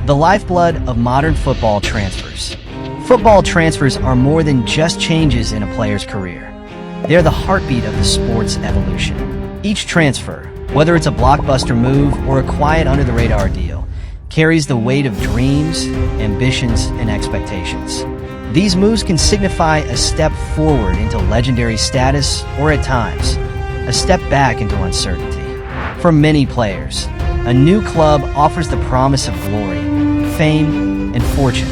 the lifeblood of modern football transfers. Football transfers are more than just changes in a player's career. They're the heartbeat of the sport's evolution. Each transfer, whether it's a blockbuster move or a quiet under-the-radar deal, carries the weight of dreams, ambitions, and expectations. These moves can signify a step forward into legendary status or, at times, a step back into uncertainty. For many players, a new club offers the promise of glory, fame, and fortune,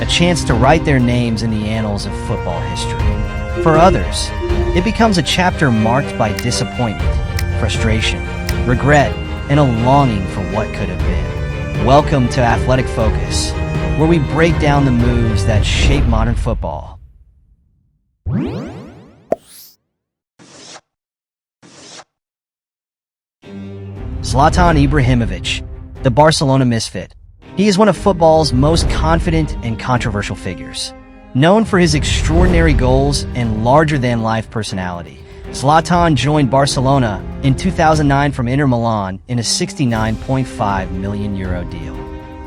a chance to write their names in the annals of football history. For others, it becomes a chapter marked by disappointment, frustration, regret, and a longing for what could have been. Welcome to Athletic Focus, where we break down the moves that shape modern football. Zlatan Ibrahimović, the Barcelona misfit. He is one of football's most confident and controversial figures. Known for his extraordinary goals and larger-than-life personality, Zlatan joined Barcelona in 2009 from Inter Milan in a €69.5 million deal.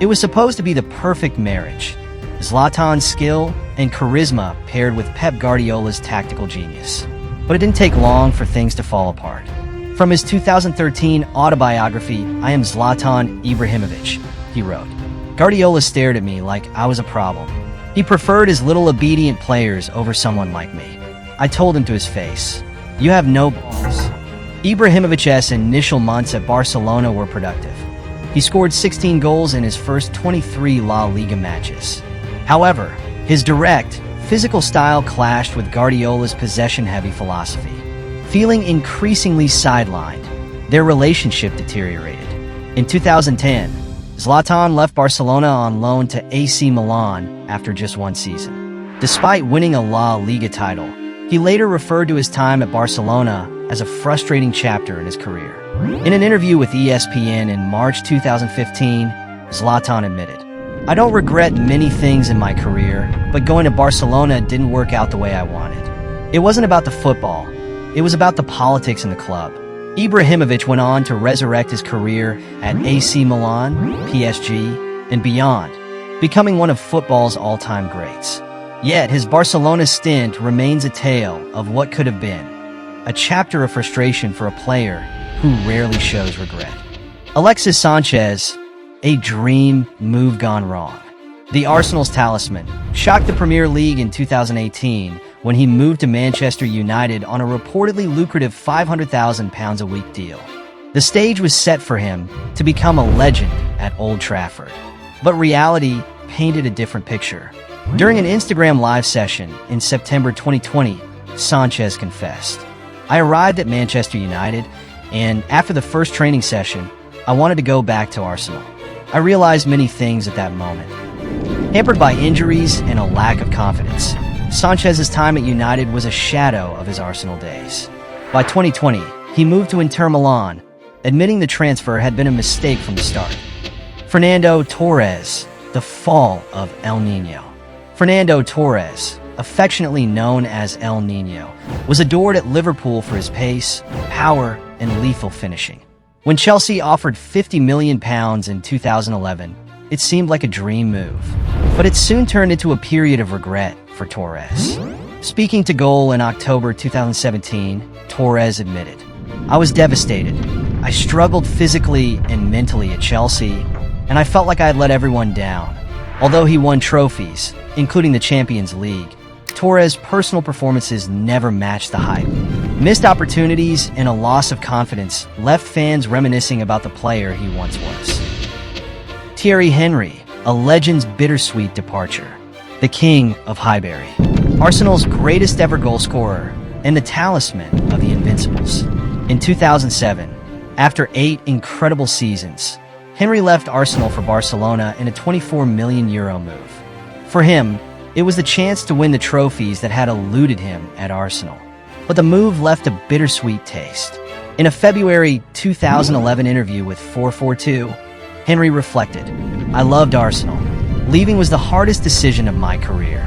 It was supposed to be the perfect marriage. Zlatan's skill and charisma paired with Pep Guardiola's tactical genius. But it didn't take long for things to fall apart. From his 2013 autobiography, I Am Zlatan Ibrahimović, he wrote, "Guardiola stared at me like I was a problem. He preferred his little obedient players over someone like me. I told him to his face, 'You have no balls.'" Ibrahimovic's initial months at Barcelona were productive. He scored 16 goals in his first 23 La Liga matches. However, his direct, physical style clashed with Guardiola's possession-heavy philosophy. Feeling increasingly sidelined, their relationship deteriorated. In 2010, Zlatan left Barcelona on loan to AC Milan after just one season. Despite winning a La Liga title, he later referred to his time at Barcelona as a frustrating chapter in his career. In an interview with ESPN in March 2015, Zlatan admitted, "I don't regret many things in my career, but going to Barcelona didn't work out the way I wanted. It wasn't about the football, it was about the politics in the club." Ibrahimović went on to resurrect his career at AC Milan, PSG, and beyond, becoming one of football's all-time greats. Yet his Barcelona stint remains a tale of what could have been, a chapter of frustration for a player who rarely shows regret. Alexis Sanchez, a dream move gone wrong. The Arsenal's talisman shocked the Premier League in 2018 when he moved to Manchester United on a reportedly lucrative £500,000 a week deal. The stage was set for him to become a legend at Old Trafford. But reality painted a different picture. During an Instagram live session in September 2020, Sanchez confessed, "I arrived at Manchester United, and after the first training session, I wanted to go back to Arsenal. I realized many things at that moment." Hampered by injuries and a lack of confidence, Sanchez's time at United was a shadow of his Arsenal days. By 2020, he moved to Inter Milan, admitting the transfer had been a mistake from the start. Fernando Torres, the fall of El Niño. Fernando Torres, affectionately known as El Niño, was adored at Liverpool for his pace, power, and lethal finishing. When Chelsea offered £50 million in 2011, it seemed like a dream move. But it soon turned into a period of regret for Torres. Speaking to Goal in October 2017, Torres admitted, "I was devastated. I struggled physically and mentally at Chelsea, and I felt like I had let everyone down." Although he won trophies, including the Champions League, Torres' personal performances never matched the hype. Missed opportunities and a loss of confidence left fans reminiscing about the player he once was. Thierry Henry, a legend's bittersweet departure. The king of Highbury, Arsenal's greatest ever goal scorer, and the talisman of the Invincibles. In 2007, after 8 incredible seasons, Henry left Arsenal for Barcelona in a €24 million move. For him, it was the chance to win the trophies that had eluded him at Arsenal. But the move left a bittersweet taste. In a February 2011 interview with 442, Henry reflected, "I loved Arsenal. Leaving was the hardest decision of my career.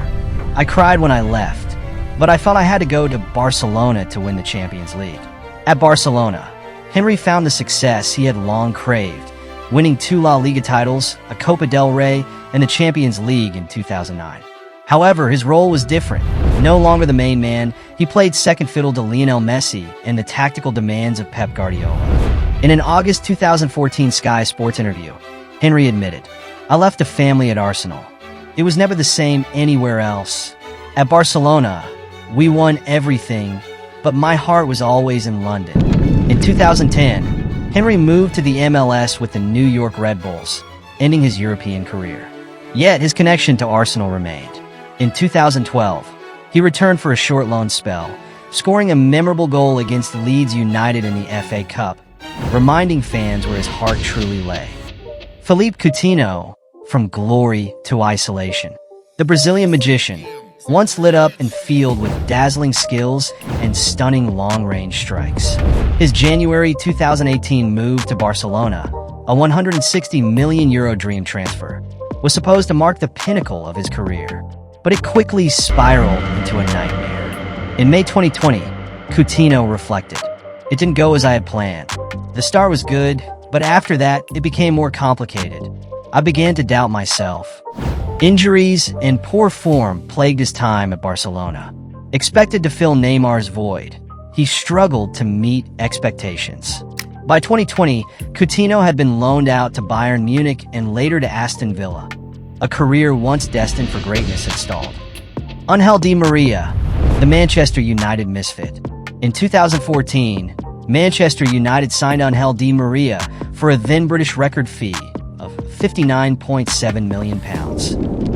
I cried when I left, but I felt I had to go to Barcelona to win the Champions League." At Barcelona, Henry found the success he had long craved, winning 2 La Liga titles, a Copa del Rey, and the Champions League in 2009. However, his role was different. No longer the main man, he played second fiddle to Lionel Messi and the tactical demands of Pep Guardiola. In an August 2014 Sky Sports interview, Henry admitted, "I left a family at Arsenal. It was never the same anywhere else. At Barcelona, we won everything, but my heart was always in London." In 2010, Henry moved to the MLS with the New York Red Bulls, ending his European career. Yet his connection to Arsenal remained. In 2012, he returned for a short loan spell, scoring a memorable goal against Leeds United in the FA Cup, reminding fans where his heart truly lay. Philippe Coutinho, from glory to isolation. The Brazilian magician, once lit up and filled with dazzling skills and stunning long-range strikes. His January 2018 move to Barcelona, a €160 million dream transfer, was supposed to mark the pinnacle of his career, but it quickly spiraled into a nightmare. In May 2020, Coutinho reflected, "It didn't go as I had planned. The start was good, but after that, it became more complicated. I began to doubt myself." Injuries and poor form plagued his time at Barcelona. Expected to fill Neymar's void, he struggled to meet expectations. By 2020, Coutinho had been loaned out to Bayern Munich and later to Aston Villa. A career once destined for greatness had stalled. Ángel Di Maria, the Manchester United misfit. In 2014, Manchester United signed Ángel Di Maria for a then-British record fee of £59.7 million.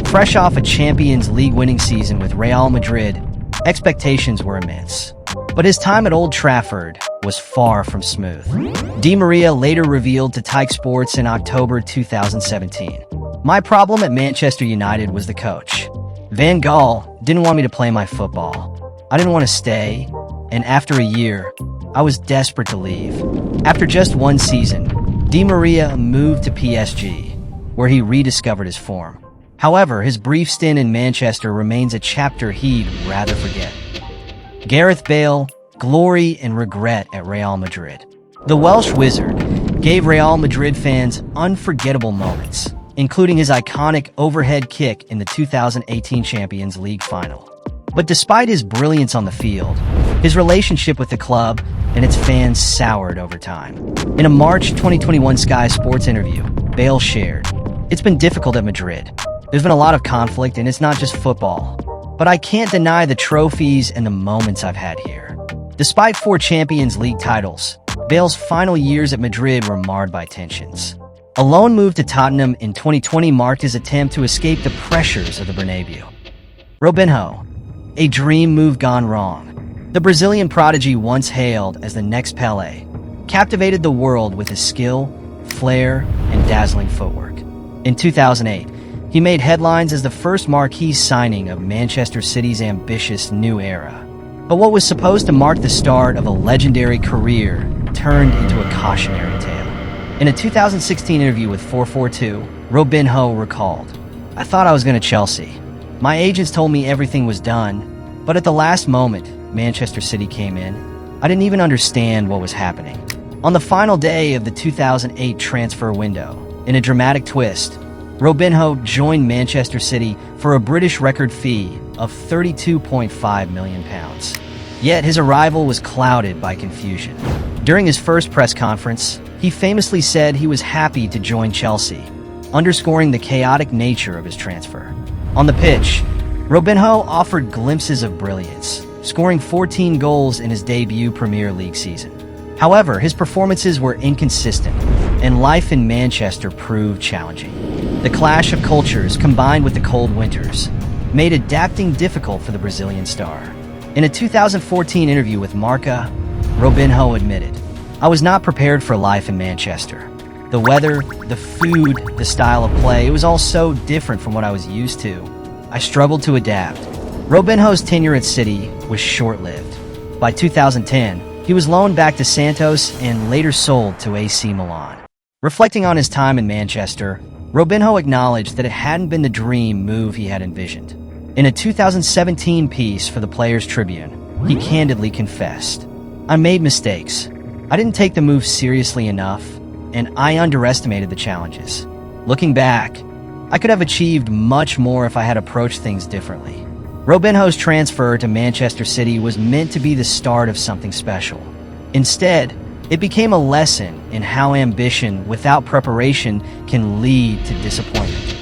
Fresh off a Champions League winning season with Real Madrid, expectations were immense. But his time at Old Trafford was far from smooth. Di Maria later revealed to Tyke Sports in October 2017, "My problem at Manchester United was the coach. Van Gaal didn't want me to play my football. I didn't want to stay, and after a year, I was desperate to leave." After just one season, Di Maria moved to PSG, where he rediscovered his form. However, his brief stint in Manchester remains a chapter he'd rather forget. Gareth Bale, glory and regret at Real Madrid. The Welsh wizard gave Real Madrid fans unforgettable moments, including his iconic overhead kick in the 2018 Champions League final. But despite his brilliance on the field, his relationship with the club and its fans soured over time. In a March 2021 Sky Sports interview, Bale shared, "It's been difficult at Madrid. There's been a lot of conflict, and it's not just football. But I can't deny the trophies and the moments I've had here." Despite 4 Champions League titles, Bale's final years at Madrid were marred by tensions. A loan move to Tottenham in 2020 marked his attempt to escape the pressures of the Bernabeu. Robinho, a dream move gone wrong. The Brazilian prodigy, once hailed as the next Pelé, captivated the world with his skill, flair, and dazzling footwork. In 2008, he made headlines as the first marquee signing of Manchester City's ambitious new era. But what was supposed to mark the start of a legendary career turned into a cautionary tale. In a 2016 interview with 442, Robinho recalled, "I thought I was going to Chelsea. My agents told me everything was done, but at the last moment, Manchester City came in. I didn't even understand what was happening." On the final day of the 2008 transfer window, in a dramatic twist, Robinho joined Manchester City for a British record fee of £32.5 million. Yet his arrival was clouded by confusion. During his first press conference, he famously said he was happy to join Chelsea, underscoring the chaotic nature of his transfer. On the pitch, Robinho offered glimpses of brilliance, scoring 14 goals in his debut Premier League season. However, his performances were inconsistent, and life in Manchester proved challenging. The clash of cultures, combined with the cold winters, made adapting difficult for the Brazilian star. In a 2014 interview with Marca, Robinho admitted, "I was not prepared for life in Manchester. The weather, the food, the style of play, it was all so different from what I was used to. I struggled to adapt." Robinho's tenure at City was short-lived. By 2010, he was loaned back to Santos and later sold to AC Milan. Reflecting on his time in Manchester, Robinho acknowledged that it hadn't been the dream move he had envisioned. In a 2017 piece for the Players' Tribune, he candidly confessed, "I made mistakes. I didn't take the move seriously enough. and I underestimated the challenges. Looking back, I could have achieved much more if I had approached things differently. Robinho's transfer to Manchester City was meant to be the start of something special. Instead, it became a lesson in how ambition without preparation can lead to disappointment.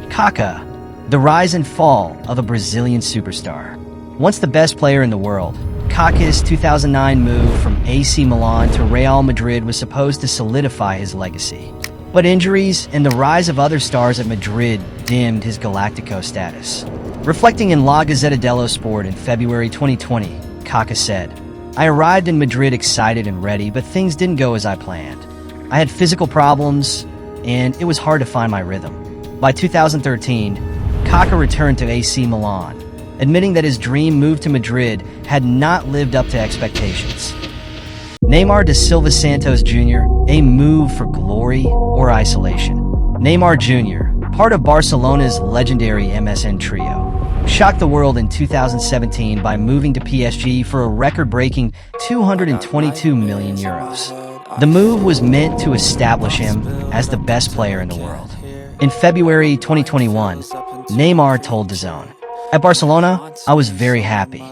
Kaká, the rise and fall of a Brazilian superstar. Once the best player in the world, Kaká's 2009 move from AC Milan to Real Madrid was supposed to solidify his legacy. But injuries and the rise of other stars at Madrid dimmed his Galactico status. Reflecting in La Gazzetta dello Sport in February 2020, Kaká said, "I arrived in Madrid excited and ready, but things didn't go as I planned. I had physical problems, and it was hard to find my rhythm." By 2013, Kaká returned to AC Milan, admitting that his dream move to Madrid had not lived up to expectations. Neymar da Silva Santos Jr., a move for glory or isolation. Neymar Jr., part of Barcelona's legendary MSN trio, shocked the world in 2017 by moving to PSG for a record-breaking €222 million. The move was meant to establish him as the best player in the world. In February 2021, Neymar told DAZN, "At Barcelona, I was very happy.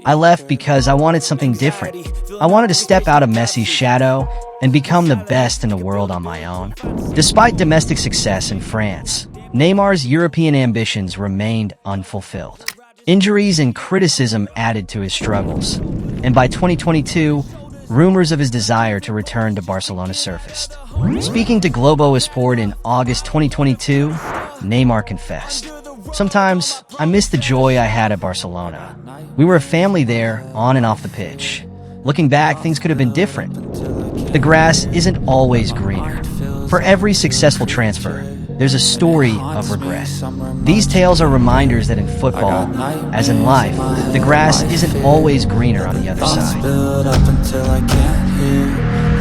I left because I wanted something different. I wanted to step out of Messi's shadow and become the best in the world on my own." Despite domestic success in France, Neymar's European ambitions remained unfulfilled. Injuries and criticism added to his struggles, and by 2022, rumors of his desire to return to Barcelona surfaced. Speaking to Globo Esport in August 2022, Neymar confessed, "Sometimes I miss the joy I had at Barcelona. We were a family there, on and off the pitch. Looking back, things could have been different. The grass isn't always greener. For every successful transfer, there's a story of regret. These tales are reminders that in football, as in life, the grass isn't always greener on the other side."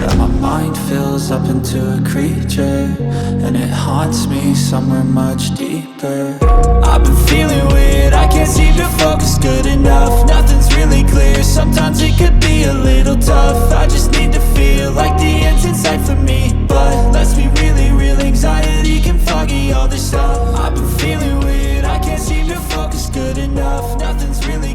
That my mind fills up into a creature, and it haunts me somewhere much deeper. I've been feeling weird, I can't seem to focus good enough. Nothing's really clear, sometimes it could be a little tough. I just need to feel like the end's in sight for me, but let's be really real, anxiety can foggy all this stuff. I've been feeling weird, I can't seem to focus good enough. Nothing's really